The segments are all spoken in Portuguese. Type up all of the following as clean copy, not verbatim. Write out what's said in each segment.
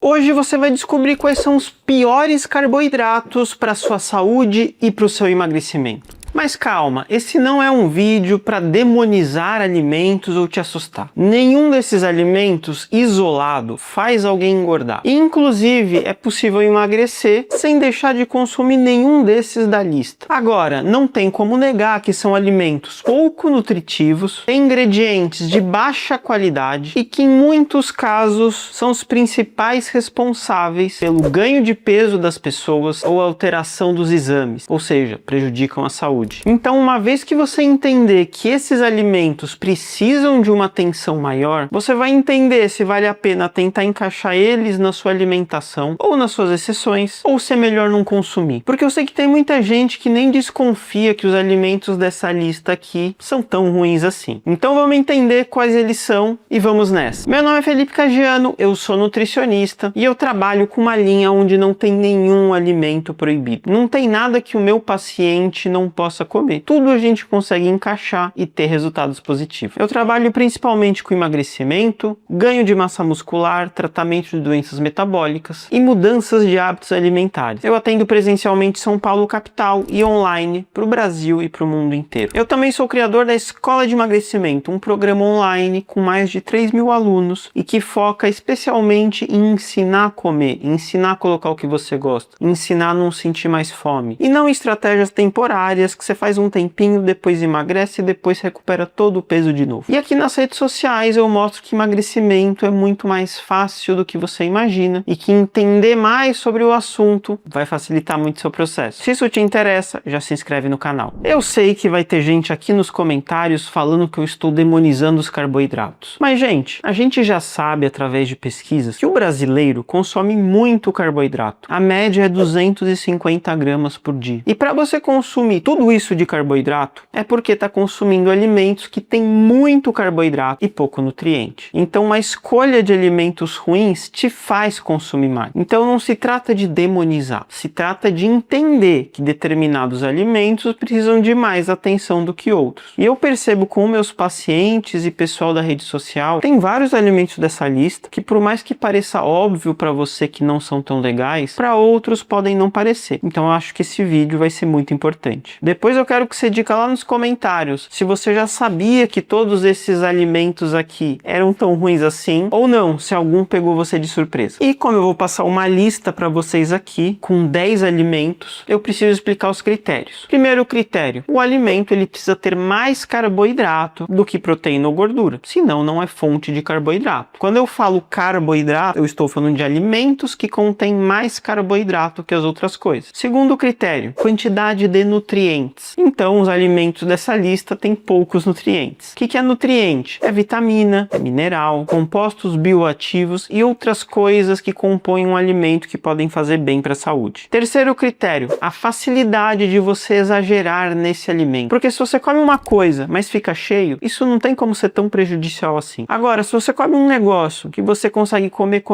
Hoje você vai descobrir quais são os piores carboidratos para a sua saúde e para o seu emagrecimento. Mas calma, esse não é um vídeo para demonizar alimentos ou te assustar. Nenhum desses alimentos isolado faz alguém engordar. Inclusive, é possível emagrecer sem deixar de consumir nenhum desses da lista. Agora, não tem como negar que são alimentos pouco nutritivos, têm ingredientes de baixa qualidade e que em muitos casos são os principais responsáveis pelo ganho de peso das pessoas ou alteração dos exames, ou seja, prejudicam a saúde. Então, uma vez que você entender que esses alimentos precisam de uma atenção maior, você vai entender se vale a pena tentar encaixar eles na sua alimentação ou nas suas exceções, ou se é melhor não consumir. Porque eu sei que tem muita gente que nem desconfia que os alimentos dessa lista aqui são tão ruins assim. Então vamos entender quais eles são e vamos nessa. Meu nome é Felipe Caggiano, eu sou nutricionista e eu trabalho com uma linha onde não tem nenhum alimento proibido. Não tem nada que o meu paciente não possa comer. Tudo a gente consegue encaixar e ter resultados positivos. Eu trabalho principalmente com emagrecimento, ganho de massa muscular, tratamento de doenças metabólicas e mudanças de hábitos alimentares. Eu atendo presencialmente em São Paulo capital e online para o Brasil e para o mundo inteiro. Eu também sou criador da Escola de Emagrecimento, um programa online com mais de 3.000 alunos e que foca especialmente em ensinar a comer, ensinar a colocar o que você gosta, ensinar a não sentir mais fome e não estratégias temporárias que você faz um tempinho, depois emagrece e depois recupera todo o peso de novo. E aqui nas redes sociais eu mostro que emagrecimento é muito mais fácil do que você imagina e que entender mais sobre o assunto vai facilitar muito o seu processo. Se isso te interessa, já se inscreve no canal. Eu sei que vai ter gente aqui nos comentários falando que eu estou demonizando os carboidratos. Mas gente, a gente já sabe através de pesquisas que o brasileiro consome muito carboidrato. A média é 250 gramas por dia. E para você consumir tudo isso de carboidrato, é porque está consumindo alimentos que têm muito carboidrato e pouco nutriente. Então, uma escolha de alimentos ruins te faz consumir mais. Então, não se trata de demonizar, se trata de entender que determinados alimentos precisam de mais atenção do que outros. E eu percebo com meus pacientes e pessoal da rede social, tem vários alimentos dessa lista que, por mais que pareça óbvio para você que não são tão legais, para outros podem não parecer. Então, eu acho que esse vídeo vai ser muito importante. Depois eu quero que você diga lá nos comentários se você já sabia que todos esses alimentos aqui eram tão ruins assim, ou não, se algum pegou você de surpresa. E como eu vou passar uma lista para vocês aqui, com 10 alimentos, eu preciso explicar os critérios. Primeiro critério, o alimento ele precisa ter mais carboidrato do que proteína ou gordura, senão não é fonte de carboidrato. Quando eu falo carboidrato, eu estou falando de alimentos que contêm mais carboidrato que as outras coisas. Segundo critério, quantidade de nutrientes. Então, os alimentos dessa lista têm poucos nutrientes. O que é nutriente? É vitamina, é mineral, compostos bioativos e outras coisas que compõem um alimento que podem fazer bem para a saúde. Terceiro critério, a facilidade de você exagerar nesse alimento. Porque se você come uma coisa, mas fica cheio, isso não tem como ser tão prejudicial assim. Agora, se você come um negócio que você consegue comer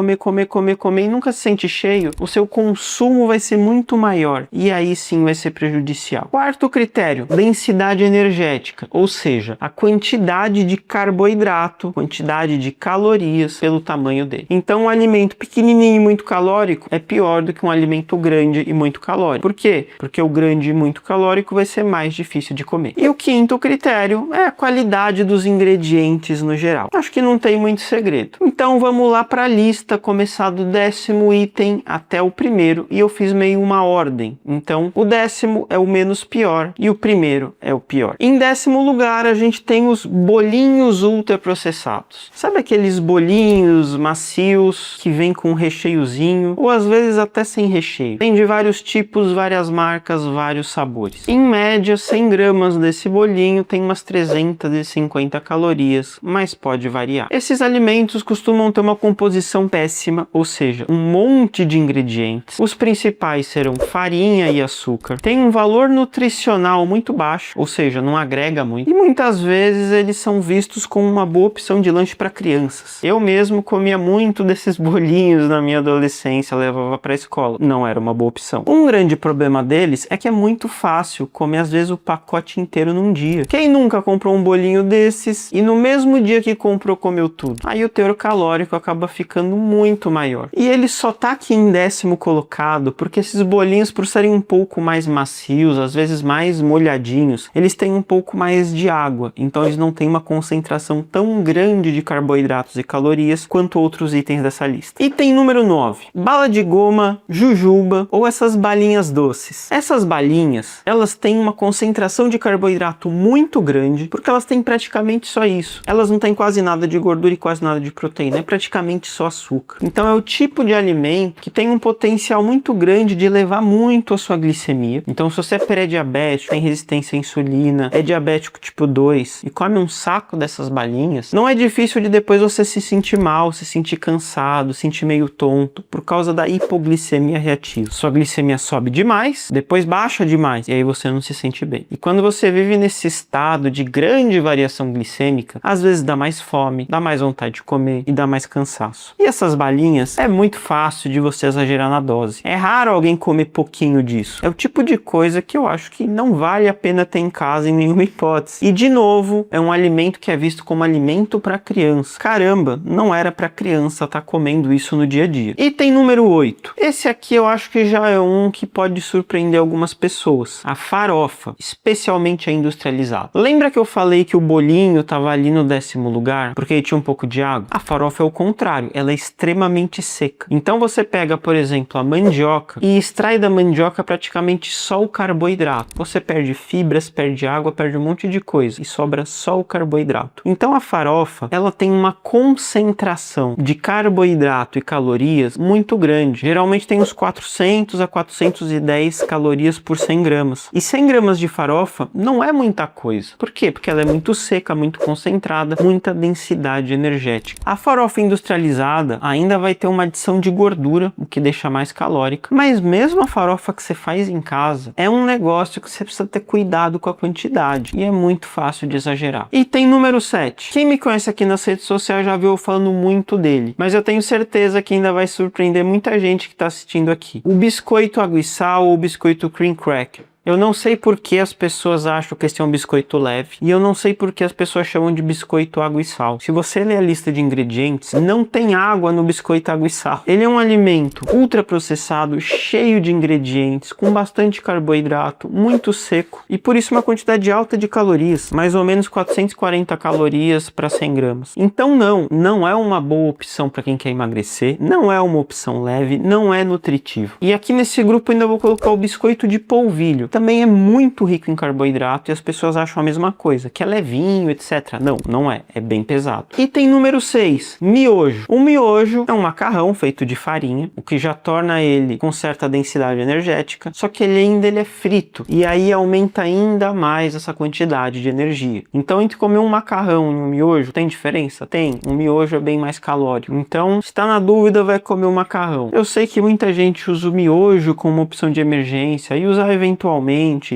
e nunca se sente cheio, o seu consumo vai ser muito maior e aí sim vai ser prejudicial. Quarto critério, densidade energética, ou seja, a quantidade de carboidrato, quantidade de calorias pelo tamanho dele. Então, um alimento pequenininho e muito calórico é pior do que um alimento grande e muito calórico. Por quê? Porque o grande e muito calórico vai ser mais difícil de comer. E o quinto critério é a qualidade dos ingredientes no geral. Acho que não tem muito segredo. Então, vamos lá para a lista, começar do 10º item até o primeiro, e eu fiz meio uma ordem. Então, o 10º é o menos pior e o primeiro é o pior. Em 10º lugar, a gente tem os bolinhos ultraprocessados. Sabe aqueles bolinhos macios que vêm com um recheiozinho ou às vezes até sem recheio? Tem de vários tipos, várias marcas, vários sabores. Em média, 100 gramas desse bolinho tem umas 350 calorias, mas pode variar. Esses alimentos costumam ter uma composição péssima, ou seja, um monte de ingredientes. Os principais serão farinha e açúcar. Tem um valor nutricional nutricional muito baixo, ou seja, não agrega muito. E muitas vezes eles são vistos como uma boa opção de lanche para crianças. Eu mesmo comia muito desses bolinhos na minha adolescência, levava para a escola. Não era uma boa opção. Um grande problema deles é que é muito fácil comer às vezes o pacote inteiro num dia. Quem nunca comprou um bolinho desses e no mesmo dia que comprou comeu tudo? Aí o teor calórico acaba ficando muito maior. E ele só tá aqui em 10º colocado porque esses bolinhos, por serem um pouco mais macios, às vezes mais molhadinhos, eles têm um pouco mais de água, então eles não têm uma concentração tão grande de carboidratos e calorias quanto outros itens dessa lista. Item número 9, bala de goma, jujuba ou essas balinhas doces. Essas balinhas, elas têm uma concentração de carboidrato muito grande porque elas têm praticamente só isso. Elas não têm quase nada de gordura e quase nada de proteína, é praticamente só açúcar. Então é o tipo de alimento que tem um potencial muito grande de elevar muito a sua glicemia. Então se você é pré-diabético, tem resistência à insulina, é diabético tipo 2 e come um saco dessas balinhas, não é difícil de depois você se sentir mal, se sentir cansado, se sentir meio tonto por causa da hipoglicemia reativa. Sua glicemia sobe demais, depois baixa demais e aí você não se sente bem. E quando você vive nesse estado de grande variação glicêmica, às vezes dá mais fome, dá mais vontade de comer e dá mais cansaço. E essas balinhas é muito fácil de você exagerar na dose. É raro alguém comer pouquinho disso. É o tipo de coisa que eu acho que não vale a pena ter em casa em nenhuma hipótese. E de novo, é um alimento que é visto como alimento para criança. Caramba, não era para criança estar comendo isso no dia a dia. Item número 8. Esse aqui eu acho que já é um que pode surpreender algumas pessoas. A farofa, especialmente a industrializada. Lembra que eu falei que o bolinho estava ali no 10º lugar porque ele tinha um pouco de água? A farofa é o contrário, ela é extremamente seca. Então você pega, por exemplo, a mandioca e extrai da mandioca praticamente só o carboidrato. Você perde fibras, perde água, perde um monte de coisa e sobra só o carboidrato. Então a farofa, ela tem uma concentração de carboidrato e calorias muito grande. Geralmente tem uns 400 a 410 calorias por 100 gramas. E 100 gramas de farofa não é muita coisa. Por quê? Porque ela é muito seca, muito concentrada, muita densidade energética. A farofa industrializada ainda vai ter uma adição de gordura, o que deixa mais calórica. Mas mesmo a farofa que você faz em casa, é um negócio que você precisa ter cuidado com a quantidade. E é muito fácil de exagerar. Item número 7. Quem me conhece aqui nas redes sociais já viu eu falando muito dele. Mas eu tenho certeza que ainda vai surpreender muita gente que está assistindo aqui. O biscoito água e sal ou o biscoito cream cracker. Eu não sei por que as pessoas acham que esse é um biscoito leve e eu não sei por que as pessoas chamam de biscoito água e sal. Se você ler a lista de ingredientes, não tem água no biscoito água e sal. Ele é um alimento ultraprocessado, cheio de ingredientes, com bastante carboidrato, muito seco e por isso uma quantidade alta de calorias, mais ou menos 440 calorias para 100 gramas. Então não é uma boa opção para quem quer emagrecer, não é uma opção leve, não é nutritivo. E aqui nesse grupo ainda vou colocar o biscoito de polvilho. Também é muito rico em carboidrato e as pessoas acham a mesma coisa, que é levinho, etc. Não é. É bem pesado. Item número 6, miojo. O miojo é um macarrão feito de farinha, o que já torna ele com certa densidade energética, só que ele é frito e aí aumenta ainda mais essa quantidade de energia. Então, entre comer um macarrão e um miojo, tem diferença? Tem. Um miojo é bem mais calórico. Então, se está na dúvida, vai comer o macarrão. Eu sei que muita gente usa o miojo como opção de emergência e usar eventualmente,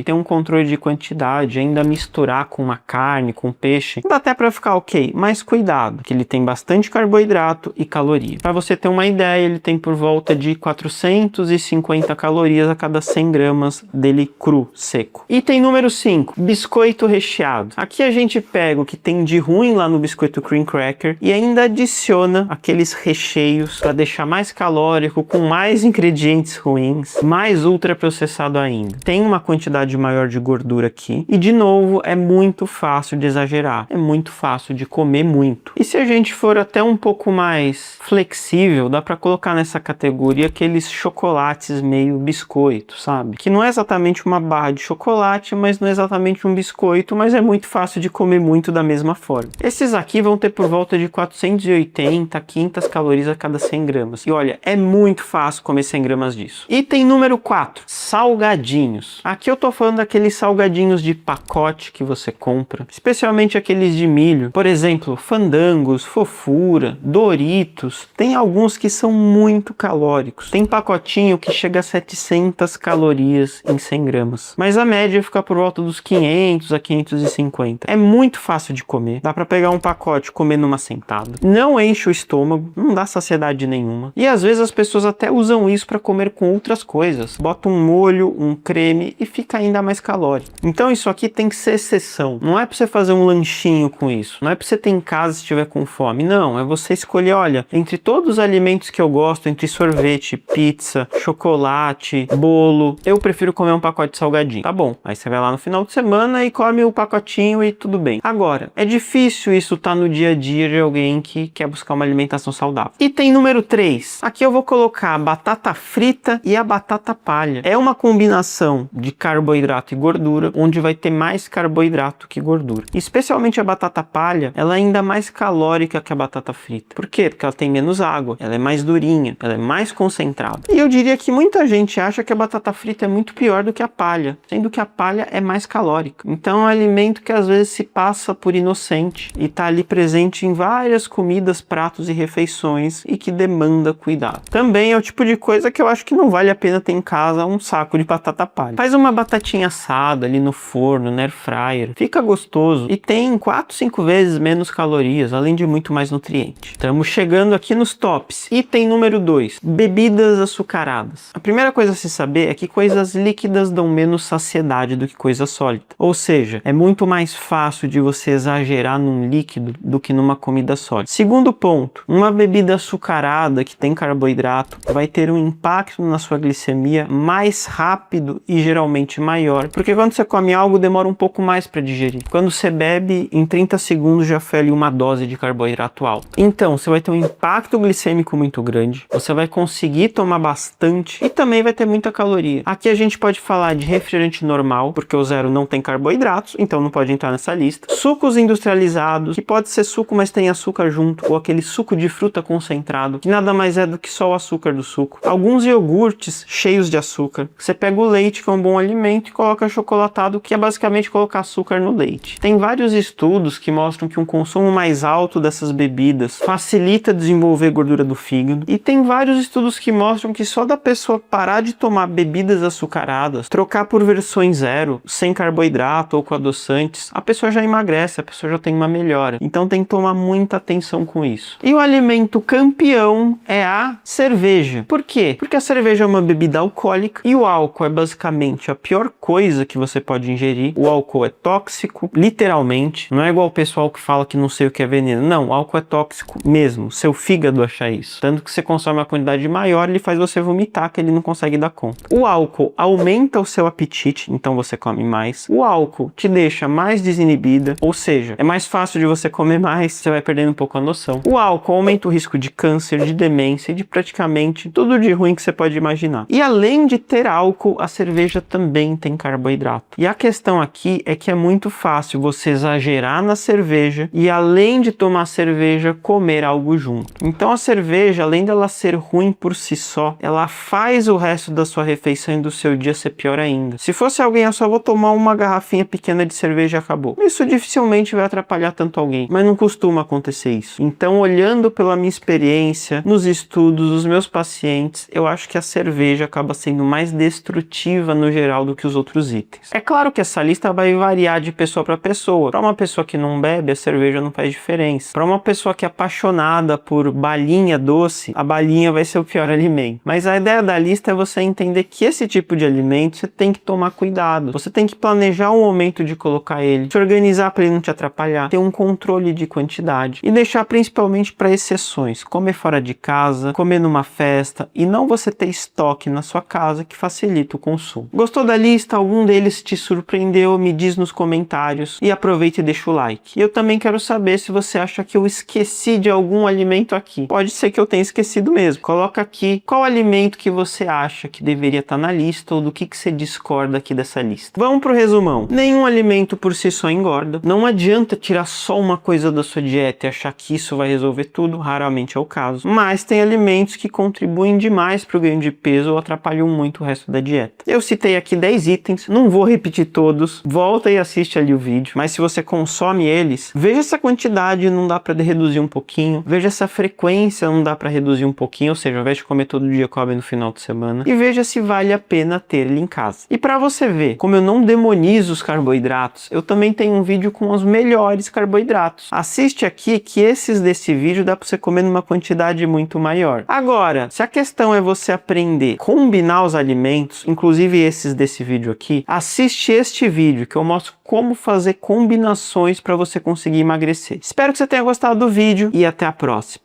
ter um controle de quantidade, ainda misturar com uma carne, com peixe, dá até para ficar ok, mas cuidado, que ele tem bastante carboidrato e caloria. Para você ter uma ideia, ele tem por volta de 450 calorias a cada 100 gramas dele cru, seco. Item número 5, biscoito recheado. Aqui a gente pega o que tem de ruim lá no biscoito cream cracker e ainda adiciona aqueles recheios para deixar mais calórico, com mais ingredientes ruins, mais ultraprocessado ainda. Tem uma quantidade maior de gordura aqui e de novo é muito fácil de exagerar, é muito fácil de comer muito. E se a gente for até um pouco mais flexível, dá para colocar nessa categoria aqueles chocolates meio biscoito, sabe? Que não é exatamente uma barra de chocolate, mas não é exatamente um biscoito, mas é muito fácil de comer muito da mesma forma. Esses aqui vão ter por volta de 480 a 500 calorias a cada 100 gramas. E olha, é muito fácil comer 100 gramas disso. Item número 4, salgadinhos. Aqui eu tô falando daqueles salgadinhos de pacote que você compra, especialmente aqueles de milho. Por exemplo, Fandangos, Fofura, Doritos. Tem alguns que são muito calóricos. Tem pacotinho que chega a 700 calorias em 100 gramas. Mas a média fica por volta dos 500 a 550. É muito fácil de comer. Dá pra pegar um pacote e comer numa sentada. Não enche o estômago, não dá saciedade nenhuma. E às vezes as pessoas até usam isso para comer com outras coisas. Bota um molho, um creme e fica ainda mais calórico. Então isso aqui tem que ser exceção. Não é para você fazer um lanchinho com isso. Não é para você ter em casa se estiver com fome. Não, é você escolher, olha, entre todos os alimentos que eu gosto, entre sorvete, pizza, chocolate, bolo, eu prefiro comer um pacote de salgadinho. Tá bom. Aí você vai lá no final de semana e come o pacotinho e tudo bem. Agora, é difícil isso estar no dia a dia de alguém que quer buscar uma alimentação saudável. Item número 3. Aqui eu vou colocar a batata frita e a batata palha. É uma combinação de carboidrato e gordura, onde vai ter mais carboidrato que gordura. Especialmente a batata palha, ela é ainda mais calórica que a batata frita. Por quê? Porque ela tem menos água, ela é mais durinha, ela é mais concentrada. E eu diria que muita gente acha que a batata frita é muito pior do que a palha, sendo que a palha é mais calórica. Então é um alimento que às vezes se passa por inocente e está ali presente em várias comidas, pratos e refeições e que demanda cuidado. Também é o tipo de coisa que eu acho que não vale a pena ter em casa um saco de batata palha. Faz uma batatinha assada ali no forno, na air fryer, fica gostoso e tem 4, 5 vezes menos calorias, além de muito mais nutriente. Estamos chegando aqui nos tops. Item número 2, bebidas açucaradas. A primeira coisa a se saber é que coisas líquidas dão menos saciedade do que coisas sólidas. Ou seja, é muito mais fácil de você exagerar num líquido do que numa comida sólida. Segundo ponto, uma bebida açucarada que tem carboidrato vai ter um impacto na sua glicemia mais rápido e geralmente maior, porque quando você come algo demora um pouco mais para digerir. Quando você bebe, em 30 segundos já foi ali uma dose de carboidrato alto. Então, você vai ter um impacto glicêmico muito grande, você vai conseguir tomar bastante e também vai ter muita caloria. Aqui a gente pode falar de refrigerante normal, porque o zero não tem carboidratos, então não pode entrar nessa lista. Sucos industrializados, que pode ser suco, mas tem açúcar junto, ou aquele suco de fruta concentrado, que nada mais é do que só o açúcar do suco. Alguns iogurtes cheios de açúcar. Você pega o leite, que é um bom alimento, e coloca chocolatado, que é basicamente colocar açúcar no leite. Tem vários estudos que mostram que um consumo mais alto dessas bebidas facilita desenvolver gordura do fígado. E tem vários estudos que mostram que só da pessoa parar de tomar bebidas açucaradas, trocar por versões zero, sem carboidrato ou com adoçantes, a pessoa já emagrece, a pessoa já tem uma melhora. Então tem que tomar muita atenção com isso. E o alimento campeão é a cerveja. Por quê? Porque a cerveja é uma bebida alcoólica e o álcool é basicamente a pior coisa que você pode ingerir. O álcool é tóxico, literalmente. Não é igual o pessoal que fala que não sei o que é veneno. Não, o álcool é tóxico mesmo. Seu fígado acha isso. Tanto que você consome uma quantidade maior, ele faz você vomitar, que ele não consegue dar conta. O álcool aumenta o seu apetite, então você come mais. O álcool te deixa mais desinibida, ou seja, é mais fácil de você comer mais, você vai perdendo um pouco a noção. O álcool aumenta o risco de câncer, de demência e de praticamente tudo de ruim que você pode imaginar. E além de ter álcool, a cerveja também tem carboidrato. E a questão aqui é que é muito fácil você exagerar na cerveja e além de tomar cerveja, comer algo junto. Então a cerveja, além dela ser ruim por si só, ela faz o resto da sua refeição e do seu dia ser pior ainda. Se fosse alguém, eu só vou tomar uma garrafinha pequena de cerveja e acabou. Isso dificilmente vai atrapalhar tanto alguém, mas não costuma acontecer isso. Então, olhando pela minha experiência, nos estudos dos meus pacientes, eu acho que a cerveja acaba sendo mais destrutiva no geral do que os outros itens. É claro que essa lista vai variar de pessoa para pessoa. Para uma pessoa que não bebe, a cerveja não faz diferença. Para uma pessoa que é apaixonada por balinha doce, a balinha vai ser o pior alimento. Mas a ideia da lista é você entender que esse tipo de alimento você tem que tomar cuidado. Você tem que planejar um momento de colocar ele, se organizar para ele não te atrapalhar, ter um controle de quantidade e deixar principalmente para exceções, comer fora de casa, comer numa festa e não você ter estoque na sua casa que facilita o consumo. Gostou da lista? Algum deles te surpreendeu? Me diz nos comentários e aproveita e deixa o like. E eu também quero saber se você acha que eu esqueci de algum alimento aqui. Pode ser que eu tenha esquecido mesmo. Coloca aqui qual alimento que você acha que deveria estar na lista ou do que você discorda aqui dessa lista. Vamos pro resumão. Nenhum alimento por si só engorda. Não adianta tirar só uma coisa da sua dieta e achar que isso vai resolver tudo. Raramente é o caso. Mas tem alimentos que contribuem demais para o ganho de peso ou atrapalham muito o resto da dieta. Eu citei citei aqui 10 itens, não vou repetir todos, volta e assiste ali o vídeo, mas se você consome eles, veja essa quantidade, não dá para reduzir um pouquinho, veja essa frequência, não dá para reduzir um pouquinho, ou seja, ao invés de comer todo dia, come no final de semana, e veja se vale a pena ter ele em casa. E para você ver como eu não demonizo os carboidratos, eu também tenho um vídeo com os melhores carboidratos. Assiste aqui que esses desse vídeo dá para você comer numa quantidade muito maior. Agora, se a questão é você aprender a combinar os alimentos, inclusive esses desse vídeo aqui, assiste este vídeo que eu mostro como fazer combinações para você conseguir emagrecer. Espero que você tenha gostado do vídeo e até a próxima.